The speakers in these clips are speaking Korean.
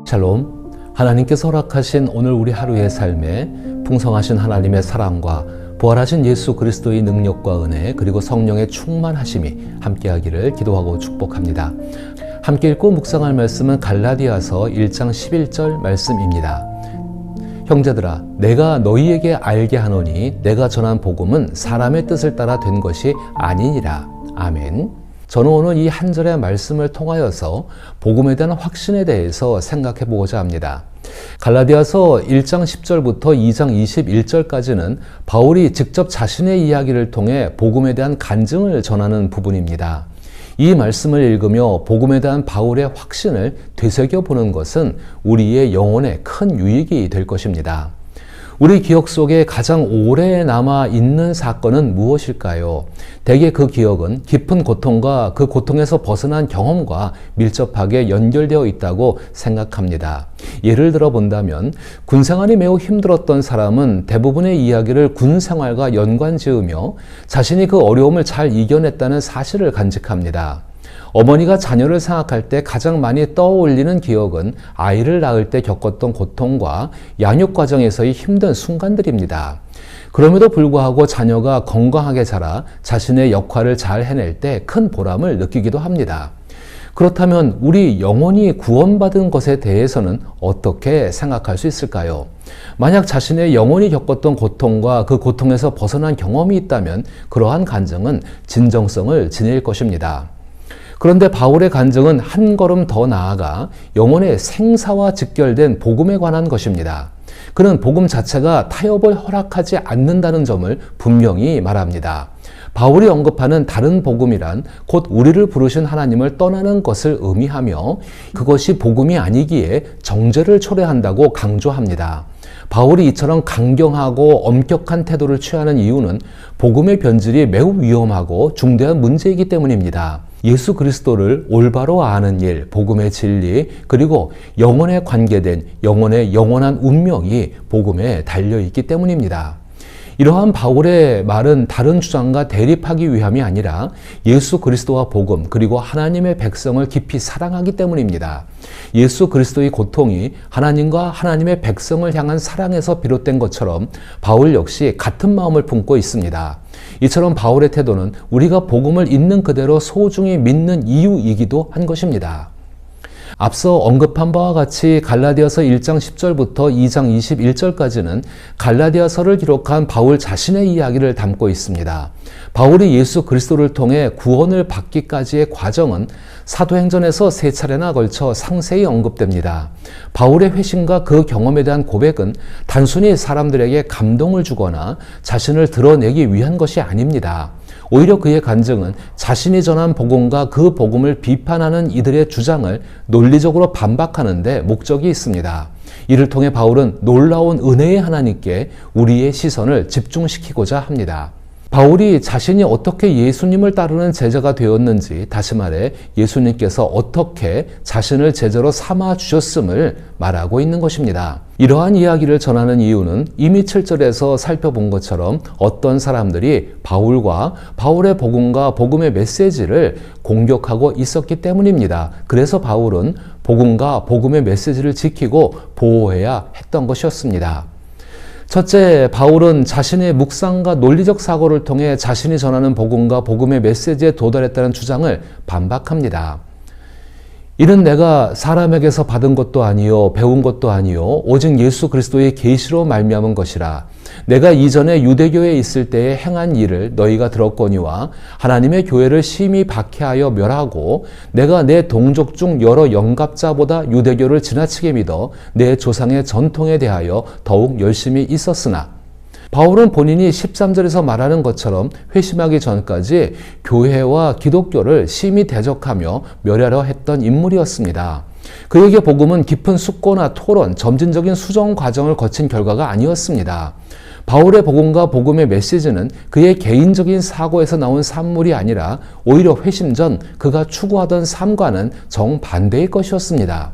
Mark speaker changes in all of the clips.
Speaker 1: 샬롬, 하나님께서 허락하신 오늘 우리 하루의 삶에 풍성하신 하나님의 사랑과 부활하신 예수 그리스도의 능력과 은혜 그리고 성령의 충만하심이 함께하기를 기도하고 축복합니다. 함께 읽고 묵상할 말씀은 갈라디아서 1장 11절 말씀입니다. 형제들아, 내가 너희에게 알게 하노니 내가 전한 복음은 사람의 뜻을 따라 된 것이 아니니라. 아멘. 저는 오늘 이 한 절의 말씀을 통하여서 복음에 대한 확신에 대해서 생각해 보고자 합니다. 갈라디아서 1장 10절부터 2장 21절까지는 바울이 직접 자신의 이야기를 통해 복음에 대한 간증을 전하는 부분입니다. 이 말씀을 읽으며 복음에 대한 바울의 확신을 되새겨보는 것은 우리의 영혼에 큰 유익이 될 것입니다. 우리 기억 속에 가장 오래 남아있는 사건은 무엇일까요? 대개 그 기억은 깊은 고통과 그 고통에서 벗어난 경험과 밀접하게 연결되어 있다고 생각합니다. 예를 들어 본다면 군 생활이 매우 힘들었던 사람은 대부분의 이야기를 군 생활과 연관 지으며 자신이 그 어려움을 잘 이겨냈다는 사실을 간직합니다. 어머니가 자녀를 생각할 때 가장 많이 떠올리는 기억은 아이를 낳을 때 겪었던 고통과 양육 과정에서의 힘든 순간들입니다. 그럼에도 불구하고 자녀가 건강하게 자라 자신의 역할을 잘 해낼 때 큰 보람을 느끼기도 합니다. 그렇다면 우리 영혼이 구원받은 것에 대해서는 어떻게 생각할 수 있을까요? 만약 자신의 영혼이 겪었던 고통과 그 고통에서 벗어난 경험이 있다면 그러한 간증은 진정성을 지닐 것입니다. 그런데 바울의 간증은 한 걸음 더 나아가 영혼의 생사와 직결된 복음에 관한 것입니다. 그는 복음 자체가 타협을 허락하지 않는다는 점을 분명히 말합니다. 바울이 언급하는 다른 복음이란 곧 우리를 부르신 하나님을 떠나는 것을 의미하며 그것이 복음이 아니기에 정죄를 초래한다고 강조합니다. 바울이 이처럼 강경하고 엄격한 태도를 취하는 이유는 복음의 변질이 매우 위험하고 중대한 문제이기 때문입니다. 예수 그리스도를 올바로 아는 일, 복음의 진리, 그리고 영혼에 관계된 영혼의 영원한 운명이 복음에 달려있기 때문입니다. 이러한 바울의 말은 다른 주장과 대립하기 위함이 아니라 예수 그리스도와 복음 그리고 하나님의 백성을 깊이 사랑하기 때문입니다. 예수 그리스도의 고통이 하나님과 하나님의 백성을 향한 사랑에서 비롯된 것처럼 바울 역시 같은 마음을 품고 있습니다. 이처럼 바울의 태도는 우리가 복음을 있는 그대로 소중히 믿는 이유이기도 한 것입니다. 앞서 언급한 바와 같이 갈라디아서 1장 10절부터 2장 21절까지는 갈라디아서를 기록한 바울 자신의 이야기를 담고 있습니다. 바울이 예수 그리스도를 통해 구원을 받기까지의 과정은 사도행전에서 3차례나 걸쳐 상세히 언급됩니다. 바울의 회심과 그 경험에 대한 고백은 단순히 사람들에게 감동을 주거나 자신을 드러내기 위한 것이 아닙니다. 오히려 그의 간증은 자신이 전한 복음과 그 복음을 비판하는 이들의 주장을 논리적으로 반박하는 데 목적이 있습니다. 이를 통해 바울은 놀라운 은혜의 하나님께 우리의 시선을 집중시키고자 합니다. 바울이 자신이 어떻게 예수님을 따르는 제자가 되었는지, 다시 말해 예수님께서 어떻게 자신을 제자로 삼아 주셨음을 말하고 있는 것입니다. 이러한 이야기를 전하는 이유는 이미 7절에서 살펴본 것처럼 어떤 사람들이 바울과 바울의 복음과 복음의 메시지를 공격하고 있었기 때문입니다. 그래서 바울은 복음과 복음의 메시지를 지키고 보호해야 했던 것이었습니다. 첫째, 바울은 자신의 묵상과 논리적 사고를 통해 자신이 전하는 복음과 복음의 메시지에 도달했다는 주장을 반박합니다. 이는 내가 사람에게서 받은 것도 아니요 배운 것도 아니요 오직 예수 그리스도의 계시로 말미암은 것이라. 내가 이전에 유대교에 있을 때에 행한 일을 너희가 들었거니와 하나님의 교회를 심히 박해하여 멸하고 내가 내 동족 중 여러 영갑자보다 유대교를 지나치게 믿어 내 조상의 전통에 대하여 더욱 열심히 있었으나. 바울은 본인이 13절에서 말하는 것처럼 회심하기 전까지 교회와 기독교를 심히 대적하며 멸하려 했던 인물이었습니다. 그에게 복음은 깊은 숙고나 토론, 점진적인 수정 과정을 거친 결과가 아니었습니다. 바울의 복음과 복음의 메시지는 그의 개인적인 사고에서 나온 산물이 아니라 오히려 회심 전 그가 추구하던 삶과는 정반대의 것이었습니다.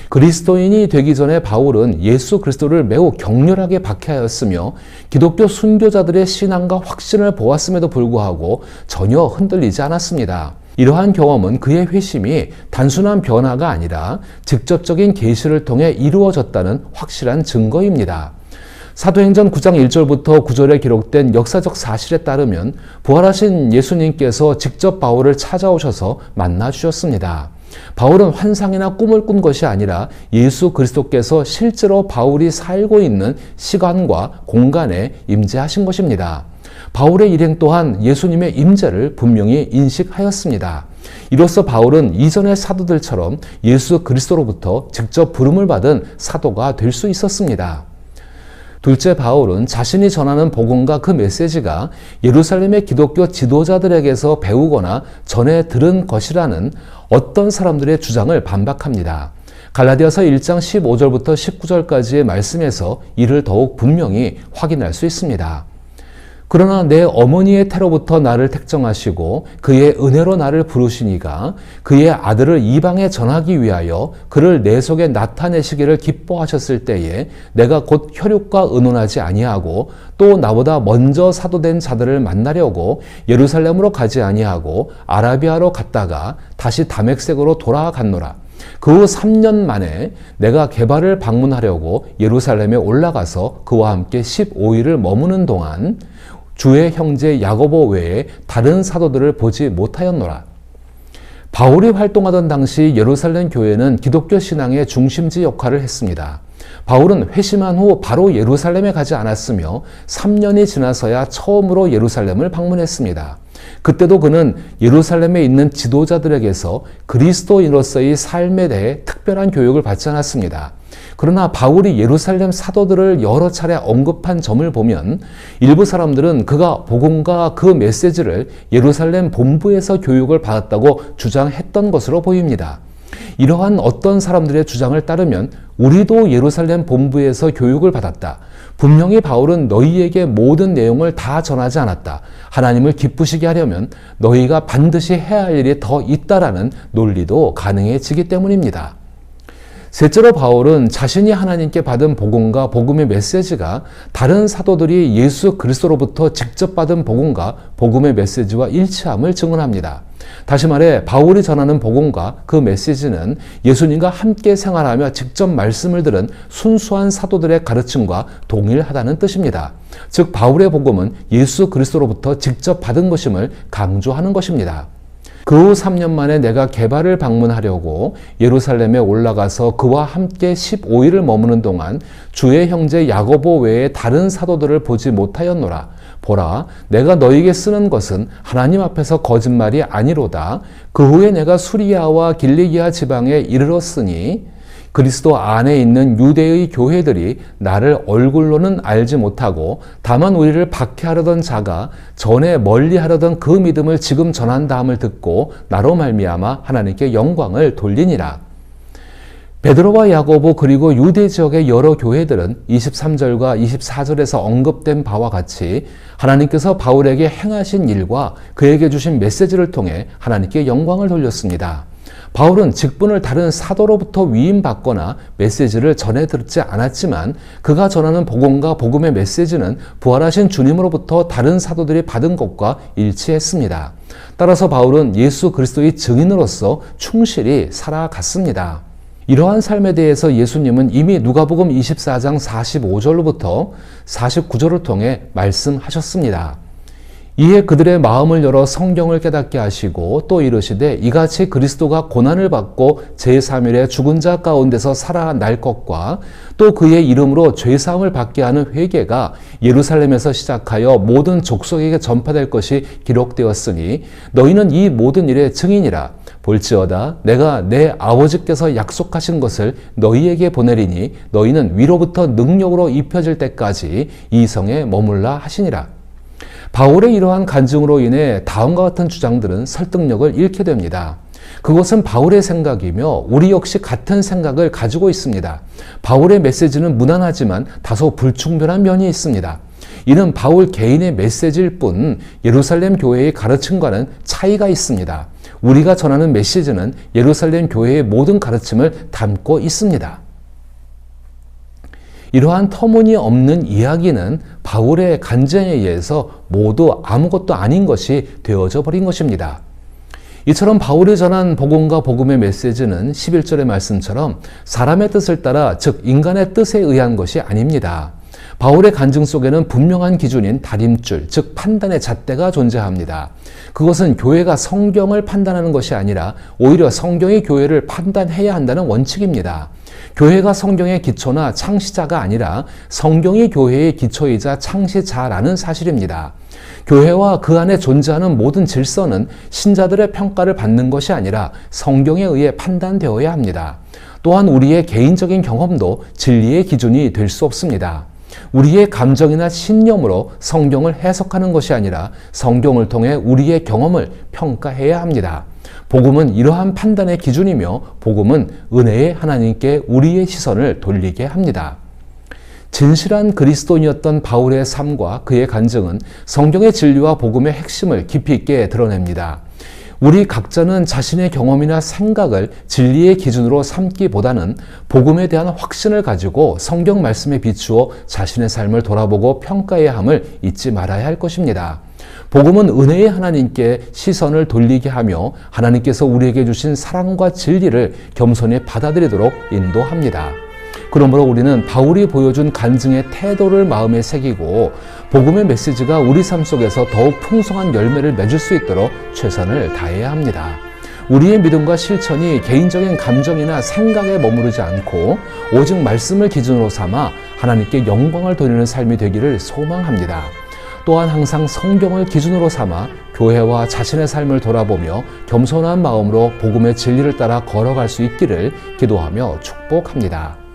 Speaker 1: 그리스도인이 되기 전에 바울은 예수 그리스도를 매우 격렬하게 박해하였으며 기독교 순교자들의 신앙과 확신을 보았음에도 불구하고 전혀 흔들리지 않았습니다. 이러한 경험은 그의 회심이 단순한 변화가 아니라 직접적인 계시를 통해 이루어졌다는 확실한 증거입니다. 사도행전 9장 1절부터 9절에 기록된 역사적 사실에 따르면 부활하신 예수님께서 직접 바울을 찾아오셔서 만나 주셨습니다. 바울은 환상이나 꿈을 꾼 것이 아니라 예수 그리스도께서 실제로 바울이 살고 있는 시간과 공간에 임재하신 것입니다. 바울의 일행 또한 예수님의 임재를 분명히 인식하였습니다. 이로써 바울은 이전의 사도들처럼 예수 그리스도로부터 직접 부름을 받은 사도가 될 수 있었습니다. 둘째, 바울은 자신이 전하는 복음과 그 메시지가 예루살렘의 기독교 지도자들에게서 배우거나 전해 들은 것이라는 어떤 사람들의 주장을 반박합니다. 갈라디아서 1장 15절부터 19절까지의 말씀에서 이를 더욱 분명히 확인할 수 있습니다. 그러나 내 어머니의 태로부터 나를 택정하시고 그의 은혜로 나를 부르시니가 그의 아들을 이방에 전하기 위하여 그를 내 속에 나타내시기를 기뻐하셨을 때에 내가 곧 혈육과 의논하지 아니하고 또 나보다 먼저 사도된 자들을 만나려고 예루살렘으로 가지 아니하고 아라비아로 갔다가 다시 다메섹으로 돌아갔노라. 그 후 3년 만에 내가 게바를 방문하려고 예루살렘에 올라가서 그와 함께 15일을 머무는 동안 주의 형제 야고보 외에 다른 사도들을 보지 못하였노라. 바울이 활동하던 당시 예루살렘 교회는 기독교 신앙의 중심지 역할을 했습니다. 바울은 회심한 후 바로 예루살렘에 가지 않았으며 3년이 지나서야 처음으로 예루살렘을 방문했습니다. 그때도 그는 예루살렘에 있는 지도자들에게서 그리스도인으로서의 삶에 대해 특별한 교육을 받지 않았습니다. 그러나 바울이 예루살렘 사도들을 여러 차례 언급한 점을 보면 일부 사람들은 그가 복음과 그 메시지를 예루살렘 본부에서 교육을 받았다고 주장했던 것으로 보입니다. 이러한 어떤 사람들의 주장을 따르면 우리도 예루살렘 본부에서 교육을 받았다. 분명히 바울은 너희에게 모든 내용을 다 전하지 않았다. 하나님을 기쁘시게 하려면 너희가 반드시 해야 할 일이 더 있다라는 논리도 가능해지기 때문입니다. 셋째로 바울은 자신이 하나님께 받은 복음과 복음의 메시지가 다른 사도들이 예수 그리스도로부터 직접 받은 복음과 복음의 메시지와 일치함을 증언합니다. 다시 말해 바울이 전하는 복음과 그 메시지는 예수님과 함께 생활하며 직접 말씀을 들은 순수한 사도들의 가르침과 동일하다는 뜻입니다. 즉 바울의 복음은 예수 그리스도로부터 직접 받은 것임을 강조하는 것입니다. 그 후 3년 만에 내가 게바를 방문하려고 예루살렘에 올라가서 그와 함께 15일을 머무는 동안 주의 형제 야고보 외에 다른 사도들을 보지 못하였노라. 보라, 내가 너희에게 쓰는 것은 하나님 앞에서 거짓말이 아니로다. 그 후에 내가 수리아와 길리기아 지방에 이르렀으니 그리스도 안에 있는 유대의 교회들이 나를 얼굴로는 알지 못하고 다만 우리를 박해하려던 자가 전에 멀리하려던 그 믿음을 지금 전한다함을 듣고 나로 말미암아 하나님께 영광을 돌리니라. 베드로와 야고보 그리고 유대 지역의 여러 교회들은 23절과 24절에서 언급된 바와 같이 하나님께서 바울에게 행하신 일과 그에게 주신 메시지를 통해 하나님께 영광을 돌렸습니다. 바울은 직분을 다른 사도로부터 위임받거나 메시지를 전해 듣지 않았지만 그가 전하는 복음과 복음의 메시지는 부활하신 주님으로부터 다른 사도들이 받은 것과 일치했습니다. 따라서 바울은 예수 그리스도의 증인으로서 충실히 살아갔습니다. 이러한 삶에 대해서 예수님은 이미 누가복음 24장 45절로부터 49절을 통해 말씀하셨습니다. 이에 그들의 마음을 열어 성경을 깨닫게 하시고 또 이르시되 이같이 그리스도가 고난을 받고 제3일에 죽은 자 가운데서 살아날 것과 또 그의 이름으로 죄사함을 받게 하는 회개가 예루살렘에서 시작하여 모든 족속에게 전파될 것이 기록되었으니 너희는 이 모든 일의 증인이라. 볼지어다 내가 내 아버지께서 약속하신 것을 너희에게 보내리니 너희는 위로부터 능력으로 입혀질 때까지 이 성에 머물라 하시니라. 바울의 이러한 간증으로 인해 다음과 같은 주장들은 설득력을 잃게 됩니다. 그것은 바울의 생각이며 우리 역시 같은 생각을 가지고 있습니다. 바울의 메시지는 무난하지만 다소 불충분한 면이 있습니다. 이는 바울 개인의 메시지일 뿐 예루살렘 교회의 가르침과는 차이가 있습니다. 우리가 전하는 메시지는 예루살렘 교회의 모든 가르침을 담고 있습니다. 이러한 터무니없는 이야기는 바울의 간증에 의해서 모두 아무것도 아닌 것이 되어져 버린 것입니다. 이처럼 바울이 전한 복음과 복음의 메시지는 11절의 말씀처럼 사람의 뜻을 따라, 즉 인간의 뜻에 의한 것이 아닙니다. 바울의 간증 속에는 분명한 기준인 다림줄, 즉 판단의 잣대가 존재합니다. 그것은 교회가 성경을 판단하는 것이 아니라 오히려 성경이 교회를 판단해야 한다는 원칙입니다. 교회가 성경의 기초나 창시자가 아니라 성경이 교회의 기초이자 창시자라는 사실입니다. 교회와 그 안에 존재하는 모든 질서는 신자들의 평가를 받는 것이 아니라 성경에 의해 판단되어야 합니다. 또한 우리의 개인적인 경험도 진리의 기준이 될 수 없습니다. 우리의 감정이나 신념으로 성경을 해석하는 것이 아니라 성경을 통해 우리의 경험을 평가해야 합니다. 복음은 이러한 판단의 기준이며 복음은 은혜의 하나님께 우리의 시선을 돌리게 합니다. 진실한 그리스도인이었던 바울의 삶과 그의 간증은 성경의 진리와 복음의 핵심을 깊이 있게 드러냅니다. 우리 각자는 자신의 경험이나 생각을 진리의 기준으로 삼기보다는 복음에 대한 확신을 가지고 성경 말씀에 비추어 자신의 삶을 돌아보고 평가해야 함을 잊지 말아야 할 것입니다. 복음은 은혜의 하나님께 시선을 돌리게 하며 하나님께서 우리에게 주신 사랑과 진리를 겸손히 받아들이도록 인도합니다. 그러므로 우리는 바울이 보여준 간증의 태도를 마음에 새기고 복음의 메시지가 우리 삶 속에서 더욱 풍성한 열매를 맺을 수 있도록 최선을 다해야 합니다. 우리의 믿음과 실천이 개인적인 감정이나 생각에 머무르지 않고 오직 말씀을 기준으로 삼아 하나님께 영광을 돌리는 삶이 되기를 소망합니다. 또한 항상 성경을 기준으로 삼아 교회와 자신의 삶을 돌아보며 겸손한 마음으로 복음의 진리를 따라 걸어갈 수 있기를 기도하며 축복합니다.